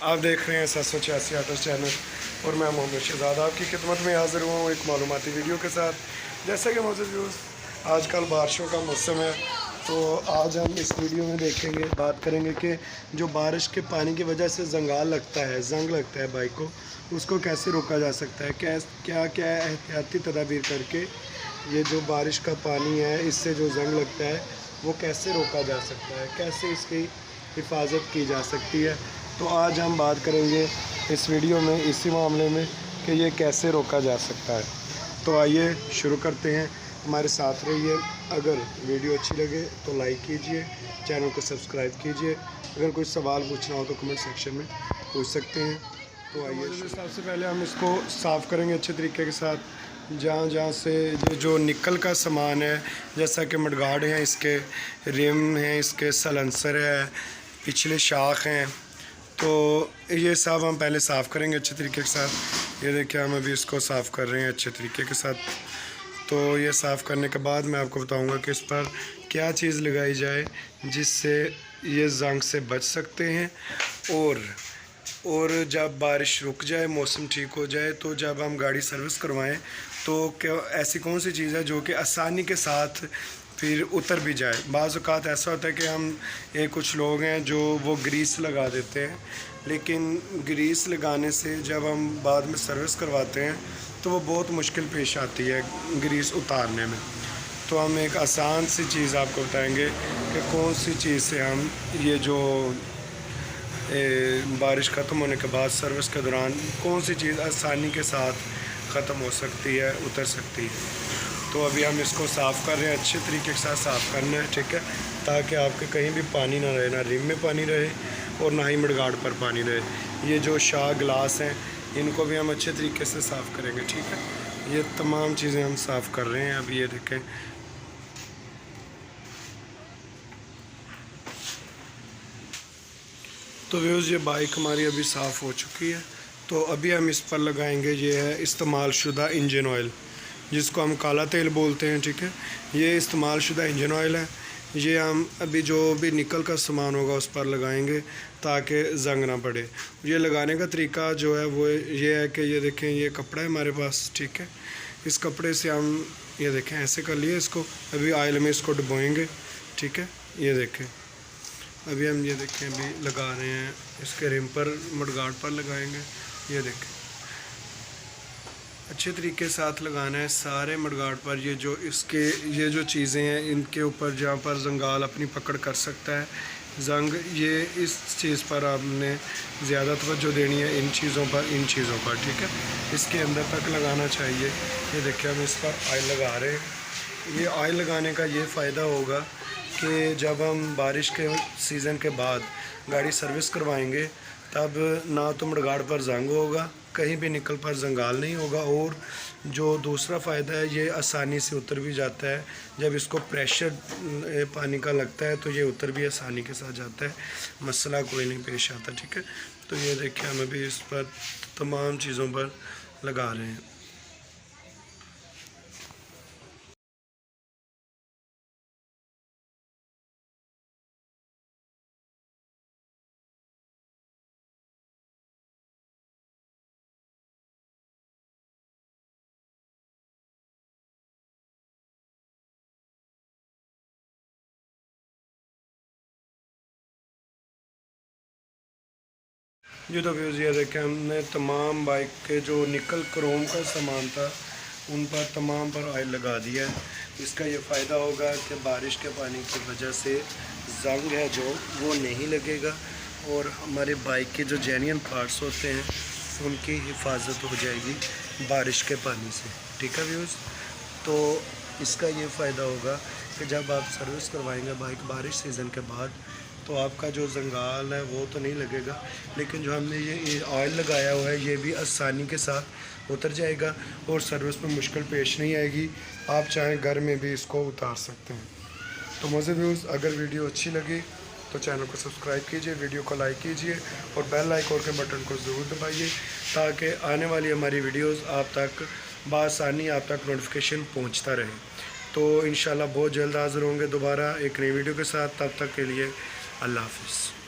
आप देख रहे हैं 786 ऑटो चैनल और मैं मोहम्मद शहजाद आपकी खिदमत में हाज़िर हुआ हूँ एक मालूमाती वीडियो के साथ। जैसा कि मोहम्मद व्यूज़ आजकल बारिशों का मौसम है, तो आज हम इस वीडियो में देखेंगे, बात करेंगे कि जो बारिश के पानी की वजह से जंगाल लगता है, जंग लगता है बाइक को, उसको कैसे रोका जा सकता है। क्या क्या एहतियाती तदाबीर करके ये जो बारिश का पानी है इससे जो जंग लगता है वो कैसे रोका जा सकता है, कैसे इसकी हिफाजत की जा सकती है। तो आज हम बात करेंगे इस वीडियो में इसी मामले में कि ये कैसे रोका जा सकता है। तो आइए शुरू करते हैं, हमारे साथ रहिए। अगर वीडियो अच्छी लगे तो लाइक कीजिए, चैनल को सब्सक्राइब कीजिए। अगर कोई सवाल पूछना हो तो कमेंट सेक्शन में पूछ सकते हैं। तो आइए, सबसे पहले हम इसको साफ़ करेंगे अच्छे तरीके के साथ। जहाँ से ये जो निकल का सामान है, जैसा कि मडगार्ड हैं, इसके रिम हैं, इसके सलेंसर है, पिछले शाख हैं, तो ये सब हम पहले साफ़ करेंगे अच्छे तरीके के साथ। ये देखिए हम अभी इसको साफ़ कर रहे हैं अच्छे तरीके के साथ। तो ये साफ़ करने के बाद मैं आपको बताऊंगा कि इस पर क्या चीज़ लगाई जाए जिससे ये जंग से बच सकते हैं। और जब बारिश रुक जाए, मौसम ठीक हो जाए, तो जब हम गाड़ी सर्विस करवाएं तो क्या ऐसी कौन सी चीज़ है जो कि आसानी के साथ फिर उतर भी जाए। बाज़ औक़ात ऐसा होता है कि हम कुछ लोग हैं जो वो ग्रीस लगा देते हैं, लेकिन ग्रीस लगाने से जब हम बाद में सर्विस करवाते हैं तो वो बहुत मुश्किल पेश आती है ग्रीस उतारने में। तो हम एक आसान सी चीज़ आपको बताएंगे कि कौन सी चीज़ से हम ये जो बारिश ख़त्म होने के बाद सर्विस के दौरान कौन सी चीज़ आसानी के साथ ख़त्म हो सकती है, उतर सकती है। तो अभी हम इसको साफ़ कर रहे हैं, अच्छे तरीके के साथ साफ़ करना है, ठीक है, ताकि आपके कहीं भी पानी ना रहे, ना रिम में पानी रहे और ना ही मडगार्ड पर पानी रहे। ये जो शाह ग्लास हैं इनको भी हम अच्छे तरीके से साफ़ करेंगे, ठीक है। ये तमाम चीज़ें हम साफ़ कर रहे हैं। अभी ये देखें, तो व्यूज़ ये बाइक हमारी अभी साफ़ हो चुकी है। तो अभी हम इस पर लगाएंगे, ये है इस्तेमाल शुदा इंजन ऑयल, जिसको हम काला तेल बोलते हैं, ठीक है। ये इस्तेमाल शुदा इंजन ऑयल है। ये हम अभी जो भी निकल का सामान होगा उस पर लगाएंगे ताकि जंग ना पड़े। ये लगाने का तरीका जो है वो ये है कि ये देखें, ये कपड़ा है हमारे पास, ठीक है। इस कपड़े से हम ये देखें ऐसे कर लिए इसको, अभी ऑयल में इसको डुबोएंगे, ठीक है। ये देखें अभी हम ये देखें अभी लगा रहे हैं, इसके रिम पर मडगार्ड पर लगाएंगे। ये देखें अच्छे तरीके साथ लगाना है सारे मडगार्ड पर। ये जो चीज़ें हैं इनके ऊपर जहाँ पर जंगाल अपनी पकड़ कर सकता है जंग, ये इस चीज़ पर आपने ज़्यादा तवज्जो देनी है, इन चीज़ों पर, ठीक है। इसके अंदर तक लगाना चाहिए। ये देखिए हम इस पर ऑयल लगा रहे हैं। ये ऑयल लगाने का ये फ़ायदा होगा कि जब हम बारिश के सीज़न के बाद गाड़ी सर्विस करवाएंगे तब ना तो मडगार्ड पर जंग होगा, कहीं भी निकल पर जंगाल नहीं होगा, और जो दूसरा फ़ायदा है ये आसानी से उतर भी जाता है। जब इसको प्रेशर पानी का लगता है तो ये उतर भी आसानी के साथ जाता है, मसला कोई नहीं पेश आता, ठीक है। तो ये देखिए हम अभी इस पर तमाम चीज़ों पर लगा रहे हैं। जी तो व्यूज़ ये देखें हमने तमाम बाइक के जो निकल क्रोम का सामान था उन पर तमाम पर ऑयल लगा दिया है। इसका ये फ़ायदा होगा कि बारिश के पानी की वजह से जंग है जो वो नहीं लगेगा और हमारे बाइक के जो जेन्युइन पार्ट्स होते हैं उनकी हिफाजत हो जाएगी बारिश के पानी से, ठीक है व्यूज़। तो इसका ये फ़ायदा होगा कि जब आप सर्विस करवाएंगे बाइक बारिश सीज़न के बाद तो आपका जो जंगाल है वो तो नहीं लगेगा, लेकिन जो हमने ये ऑयल लगाया हुआ है ये भी आसानी के साथ उतर जाएगा और सर्विस में मुश्किल पेश नहीं आएगी। आप चाहें घर में भी इसको उतार सकते हैं। तो मज़े व्यूज़ अगर वीडियो अच्छी लगी तो चैनल को सब्सक्राइब कीजिए, वीडियो को लाइक कीजिए और बेल आइकन के बटन को ज़रूर दबाइए ताकि आने वाली हमारी वीडियोज़ आप तक बआसानी आप तक नोटिफिकेशन पहुँचता रहे। तो इंशाल्लाह बहुत जल्द हाज़िर होंगे दोबारा एक नई वीडियो के साथ। तब तक के लिए अल्लाह हाफ़िज़।